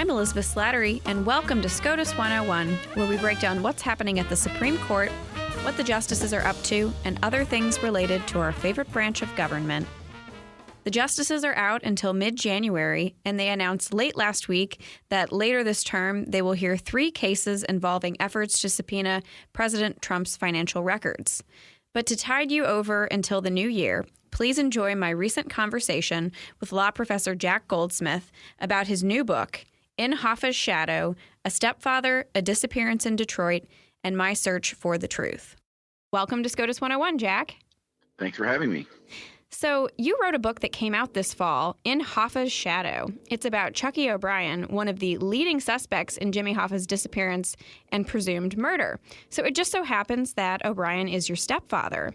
I'm Elizabeth Slattery, and welcome to SCOTUS 101, where we break down what's happening at the Supreme Court, what the justices are up to, and other things related to our favorite branch of government. The justices are out until mid-January, and they announced late last week that later this term they will hear 3 cases involving efforts to subpoena President Trump's financial records. But to tide you over until the new year, please enjoy my recent conversation with law professor Jack Goldsmith about his new book, In Hoffa's Shadow, A Stepfather, A Disappearance in Detroit, and My Search for the Truth. Welcome to SCOTUS 101, Jack. Thanks for having me. So you wrote a book that came out this fall, In Hoffa's Shadow. It's about Chuckie O'Brien, one of the leading suspects in Jimmy Hoffa's disappearance and presumed murder. So it just so happens that O'Brien is your stepfather.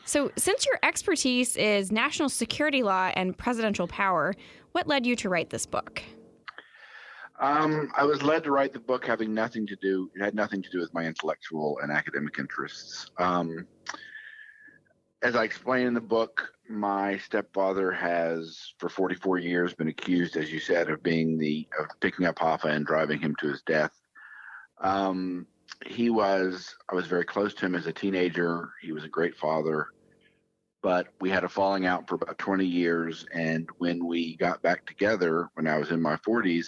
So since your expertise is national security law and presidential power, what led you to write this book? I was led to write the book it had nothing to do with my intellectual and academic interests. As I explain in the book, my stepfather has, for 44 years, been accused, as you said, of picking up Hoffa and driving him to his death. I was very close to him as a teenager. He was a great father, but we had a falling out for about 20 years. And when we got back together, when I was in my 40s,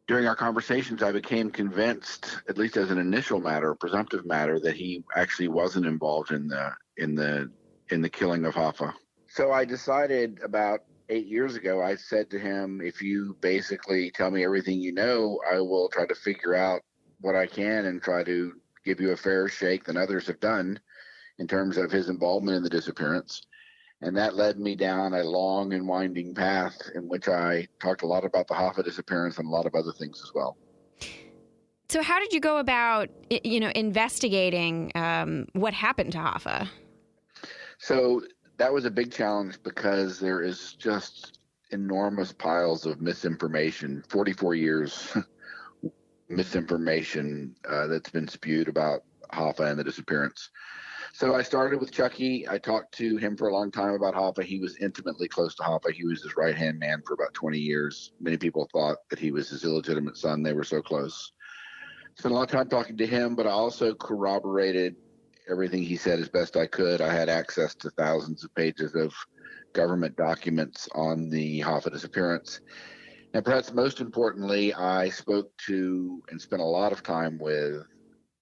during our conversations, I became convinced, at least as an initial matter, a presumptive matter, that he actually wasn't involved in the killing of Hoffa. So I decided about 8 years ago, I said to him, if you basically tell me everything you know, I will try to figure out what I can and try to give you a fairer shake than others have done in terms of his involvement in the disappearance. And that led me down a long and winding path in which I talked a lot about the Hoffa disappearance and a lot of other things as well. So how did you go about, investigating what happened to Hoffa? So that was a big challenge because there is just enormous piles of misinformation, 44 years misinformation that's been spewed about Hoffa and the disappearance. So I started with Chuckie. I talked to him for a long time about Hoffa. He was intimately close to Hoffa. He was his right-hand man for about 20 years. Many people thought that he was his illegitimate son. They were so close. Spent a lot of time talking to him, but I also corroborated everything he said as best I could. I had access to thousands of pages of government documents on the Hoffa disappearance. And perhaps most importantly, I spoke to and spent a lot of time with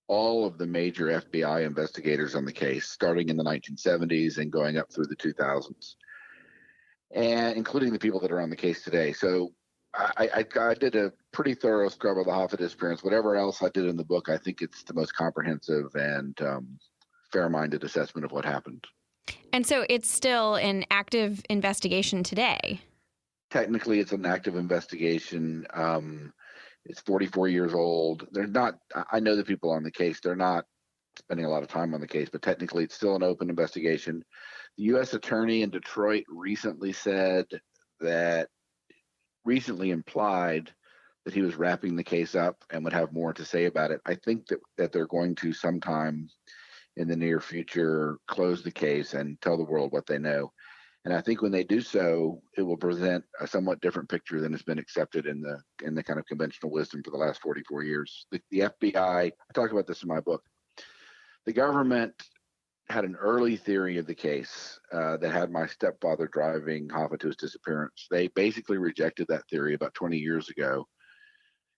all of the major FBI investigators on the case, starting in the 1970s and going up through the 2000s, and including the people that are on the case today. So I did a pretty thorough scrub of the Hoffa disappearance. Whatever else I did in the book, I think it's the most comprehensive and fair-minded assessment of what happened. And so it's still an active investigation today? Technically, it's an active investigation. It's 44 years old. I know the people on the case, they're not spending a lot of time on the case, but technically it's still an open investigation. The U.S. attorney in Detroit recently implied that he was wrapping the case up and would have more to say about it. I think that they're going to sometime in the near future close the case and tell the world what they know. And I think when they do so, it will present a somewhat different picture than has been accepted in the kind of conventional wisdom for the last 44 years. The FBI, I talk about this in my book, the government had an early theory of the case that had my stepfather driving Hoffa to his disappearance. They basically rejected that theory about 20 years ago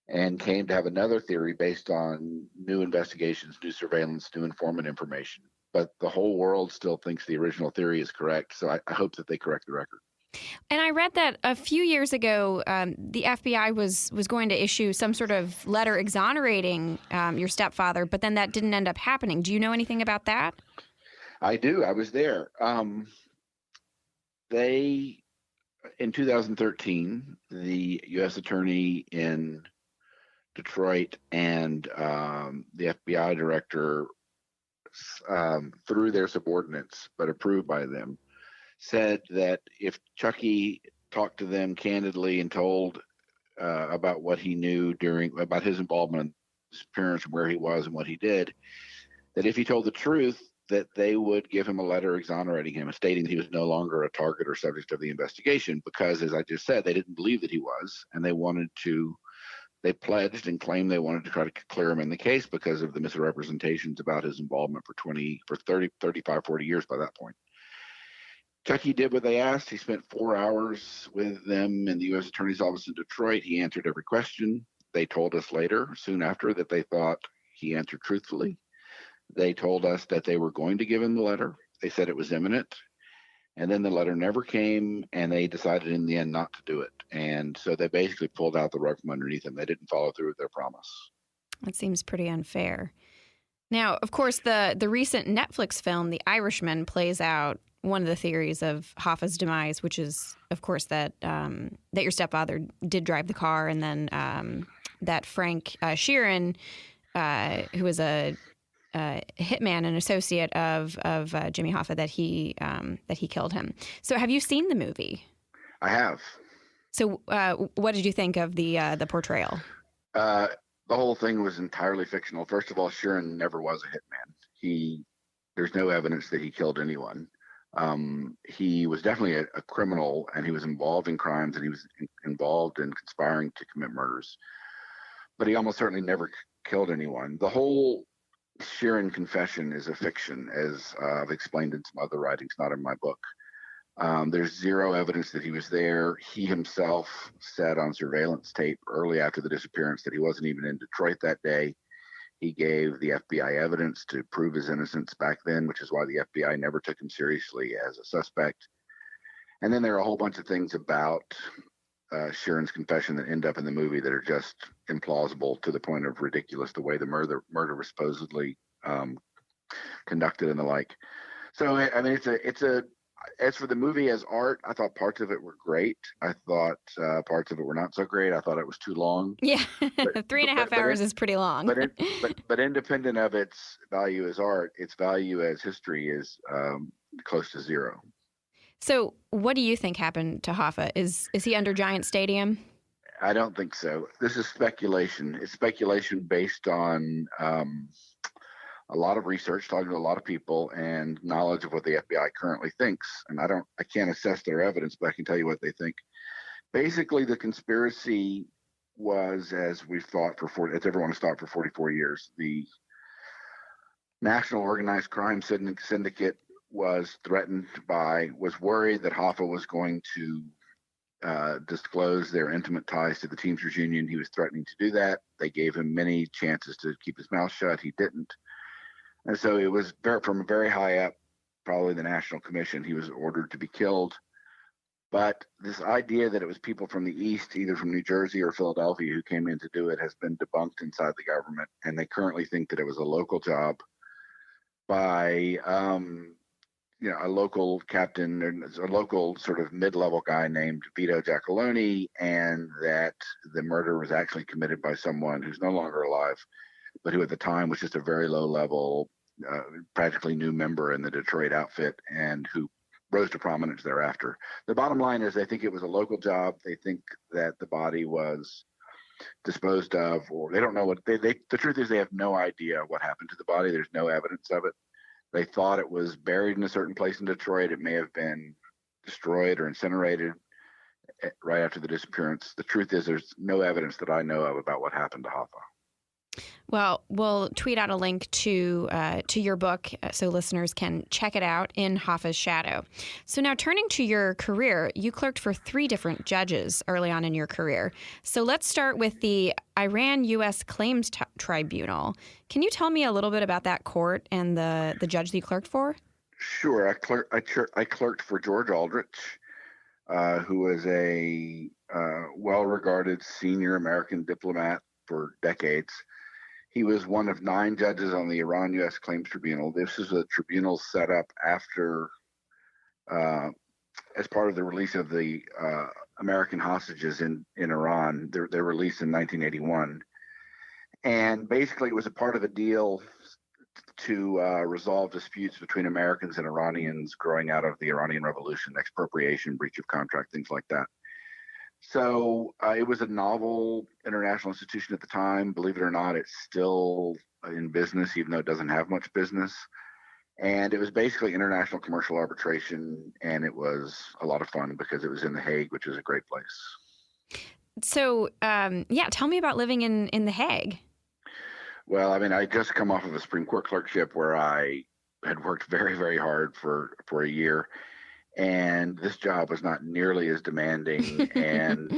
and came to have another theory based on new investigations, new surveillance, new informant information. But the whole world still thinks the original theory is correct. So I hope that they correct the record. And I read that a few years ago, the FBI was going to issue some sort of letter exonerating your stepfather, but then that didn't end up happening. Do you know anything about that? I do. I was there. In 2013, the U.S. attorney in Detroit and the FBI director, through their subordinates, but approved by them, said that if Chuckie talked to them candidly and told about what he knew about his involvement in his disappearance and where he was and what he did, that if he told the truth, that they would give him a letter exonerating him and stating that he was no longer a target or subject of the investigation because, as I just said, they didn't believe that he was, and they wanted to They pledged and claimed they wanted to try to clear him in the case because of the misrepresentations about his involvement for 30, 35, 40 years by that point. Chuckie did what they asked. He spent 4 hours with them in the U.S. Attorney's Office in Detroit. He answered every question. They told us later, soon after, that they thought he answered truthfully. They told us that they were going to give him the letter. They said it was imminent. And then the letter never came, and they decided in the end not to do it. And so they basically pulled out the rug from underneath them. They didn't follow through with their promise. That seems pretty unfair. Now, of course, the recent Netflix film, The Irishman, plays out one of the theories of Hoffa's demise, which is, of course, that your stepfather did drive the car, and then that Frank Sheeran, who was a hitman, an associate of Jimmy Hoffa, that he killed him. So, have you seen the movie? I have. So, what did you think of the portrayal? The whole thing was entirely fictional. First of all, Sheeran never was a hitman. There's no evidence that he killed anyone. He was definitely a criminal, and he was involved in crimes, and he was involved in conspiring to commit murders. But he almost certainly never killed anyone. The whole Sheeran confession is a fiction, as I've explained in some other writings, not in my book. There's zero evidence that he was there. He himself said on surveillance tape early after the disappearance that he wasn't even in Detroit that day. He gave the FBI evidence to prove his innocence back then, which is why the FBI never took him seriously as a suspect. And then there are a whole bunch of things about Sheeran's confession that end up in the movie that are just implausible to the point of ridiculous, the way the murder was supposedly conducted and the like. So, I mean, as for the movie as art, I thought parts of it were great. I thought parts of it were not so great. I thought it was too long. Yeah, 3.5 hours is pretty long. but independent of its value as art, its value as history is close to zero. So what do you think happened to Hoffa? Is he under Giant Stadium? I don't think so. This is speculation. It's speculation based on a lot of research, talking to a lot of people, and knowledge of what the FBI currently thinks. And I can't assess their evidence, but I can tell you what they think. Basically, the conspiracy was, as everyone has thought for 44 years, the National Organized Crime Syndicate was worried that Hoffa was going to disclose their intimate ties to the Teamsters Union. He was threatening to do that. They gave him many chances to keep his mouth shut. He didn't. And so it was from very high up, probably the National Commission, he was ordered to be killed. But this idea that it was people from the East, either from New Jersey or Philadelphia, who came in to do it has been debunked inside the government. And they currently think that it was a local job by a local captain, or a local sort of mid-level guy named Vito Giacalone, and that the murder was actually committed by someone who's no longer alive, but who at the time was just a very low-level, practically new member in the Detroit outfit, and who rose to prominence thereafter. The bottom line is they think it was a local job. They think that the body was disposed of, or they don't know what the truth is. They have no idea what happened to the body. There's no evidence of it. They thought it was buried in a certain place in Detroit. It may have been destroyed or incinerated right after the disappearance. The truth is there's no evidence that I know of about what happened to Hoffa. Well, we'll tweet out a link to your book so listeners can check it out, In Hoffa's Shadow. So now turning to your career, you clerked for 3 different judges early on in your career. So let's start with the Iran U.S. Claims Tribunal. Can you tell me a little bit about that court and the judge that you clerked for? Sure. I clerked for George Aldrich, who was a well-regarded senior American diplomat for decades. He was one of 9 judges on the Iran U.S. Claims Tribunal. This is a tribunal set up after, as part of the release of the American hostages in Iran. Their release in 1981. And basically it was a part of a deal to resolve disputes between Americans and Iranians growing out of the Iranian Revolution, expropriation, breach of contract, things like that. So it was a novel international institution at the time. Believe it or not, it's still in business, even though it doesn't have much business. And it was basically international commercial arbitration, and it was a lot of fun because it was in The Hague, which is a great place. So, yeah, tell me about living in The Hague. Well, I mean, I just come off of a Supreme Court clerkship where I had worked very, very hard for a year, and this job was not nearly as demanding. And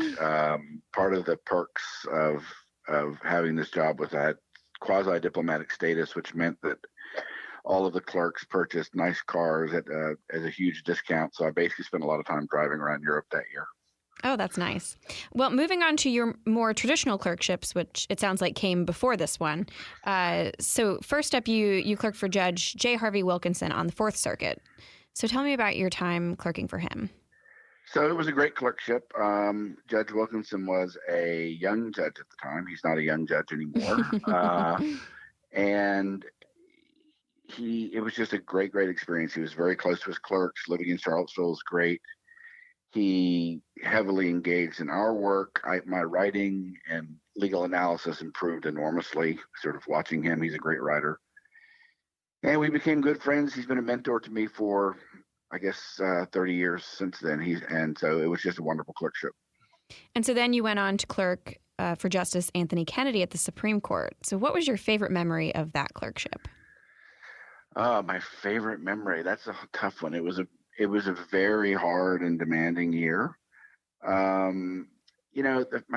part of the perks of having this job was I had quasi diplomatic status, which meant that all of the clerks purchased nice cars at a huge discount. So I basically spent a lot of time driving around Europe that year. Oh, that's nice. Well, moving on to your more traditional clerkships, which it sounds like came before this one. So first up, you clerked for Judge J. Harvey Wilkinson on the Fourth Circuit. So tell me about your time clerking for him. So it was a great clerkship. Judge Wilkinson was a young judge at the time. He's not a young judge anymore. And it was just a great, great experience. He was very close to his clerks. Living in Charlottesville was great. He heavily engaged in our work. My writing and legal analysis improved enormously, sort of watching him. He's a great writer. And we became good friends. He's been a mentor to me for, I guess, 30 years since then. And so it was just a wonderful clerkship. And so then you went on to clerk for Justice Anthony Kennedy at the Supreme Court. So what was your favorite memory of that clerkship? My favorite memory, that's a tough one. It was a very hard and demanding year. My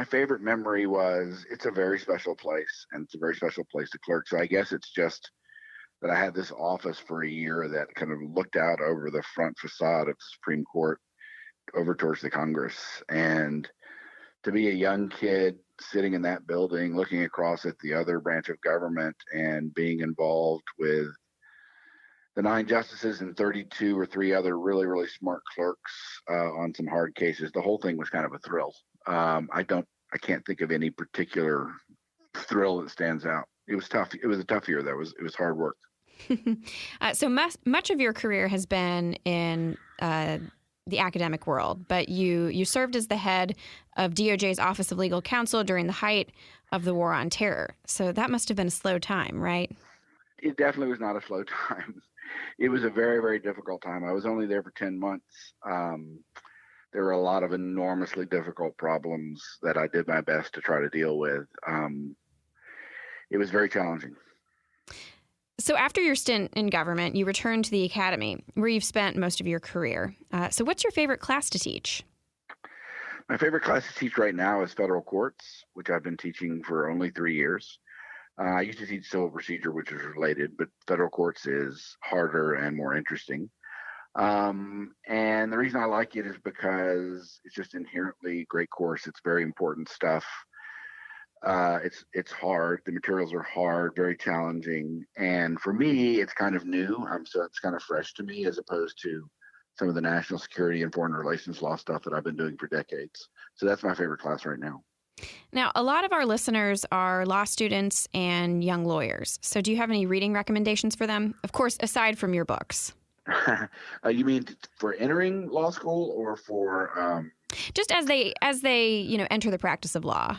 favorite memory was it's a very special place, and it's a very special place to clerk. So I guess it's just that I had this office for a year that kind of looked out over the front facade of the Supreme Court over towards the Congress. And to be a young kid sitting in that building, looking across at the other branch of government and being involved with the 9 justices and 32 or 3 other really, really smart clerks on some hard cases. The whole thing was kind of a thrill. I can't think of any particular thrill that stands out. It was tough. It was a tough year, though. It was hard work. So much of your career has been in the academic world, but you served as the head of DOJ's Office of Legal Counsel during the height of the War on Terror. So that must have been a slow time, right? It definitely was not a slow time. It was a very, very difficult time. I was only there for 10 months. There were a lot of enormously difficult problems that I did my best to try to deal with. It was very challenging. So after your stint in government, you returned to the academy, where you've spent most of your career. So what's your favorite class to teach? My favorite class to teach right now is federal courts, which I've been teaching for only 3 years. I used to teach civil procedure, which is related, but federal courts is harder and more interesting. And the reason I like it is because it's just inherently a great course. It's very important stuff. It's hard. The materials are hard, very challenging. And for me, it's kind of new. So it's kind of fresh to me as opposed to some of the national security and foreign relations law stuff that I've been doing for decades. So that's my favorite class right now. Now, a lot of our listeners are law students and young lawyers. So do you have any reading recommendations for them? Of course, aside from your books. You mean for entering law school or for just as they enter the practice of law?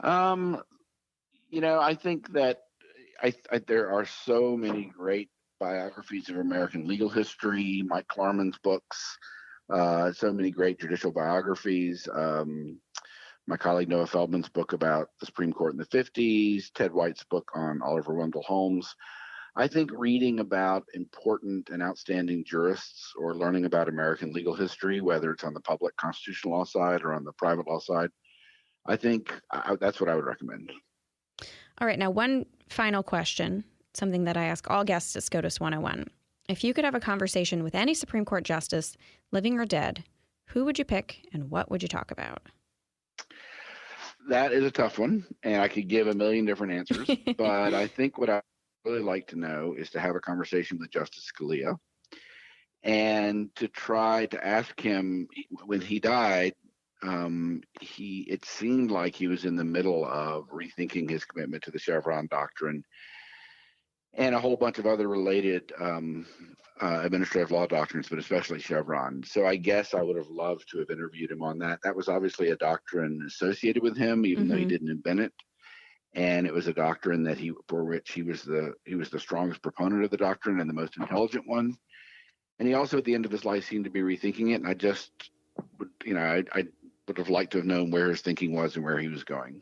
I think that there are so many great biographies of American legal history, Mike Klarman's books, so many great judicial biographies. My colleague Noah Feldman's book about the Supreme Court in the 50s, Ted White's book on Oliver Wendell Holmes. I think reading about important and outstanding jurists or learning about American legal history, whether it's on the public constitutional law side or on the private law side, I think that's what I would recommend. All right. Now, one final question, something that I ask all guests at SCOTUS 101. If you could have a conversation with any Supreme Court justice, living or dead, who would you pick and what would you talk about? That is a tough one, and I could give a million different answers. But I think what I really like to know is to have a conversation with Justice Scalia and to try to ask him when he died. It seemed like he was in the middle of rethinking his commitment to the Chevron doctrine and a whole bunch of other related administrative law doctrines, but especially Chevron. So I guess I would have loved to have interviewed him on that. That was obviously a doctrine associated with him, even though he didn't invent it. And it was a doctrine that for which he was the strongest proponent of the doctrine and the most intelligent one. And he also, at the end of his life, seemed to be rethinking it. And I just would, would have liked to have known where his thinking was and where he was going.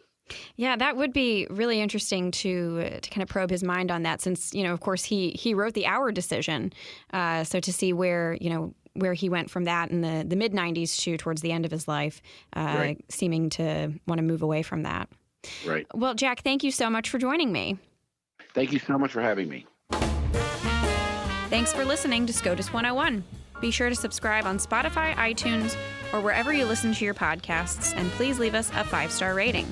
Yeah, that would be really interesting to kind of probe his mind on that, since, of course, he wrote the Auer decision. So to see where he went from that in the mid-'90s to towards the end of his life, Right. seeming to want to move away from that. Right. Well, Jack, thank you so much for joining me. Thank you so much for having me. Thanks for listening to SCOTUS 101. Be sure to subscribe on Spotify, iTunes, or wherever you listen to your podcasts, and please leave us a 5-star rating.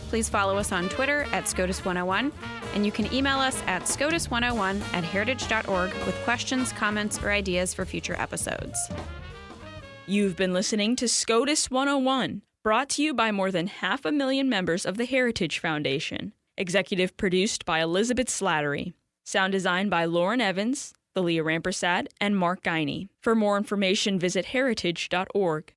Please follow us on Twitter at SCOTUS101, and you can email us at scotus101@heritage.org with questions, comments, or ideas for future episodes. You've been listening to SCOTUS 101, brought to you by more than 500,000 members of the Heritage Foundation. Executive produced by Elizabeth Slattery. Sound designed by Lauren Evans, Thalia Rampersad, and Mark Guiney. For more information, visit heritage.org.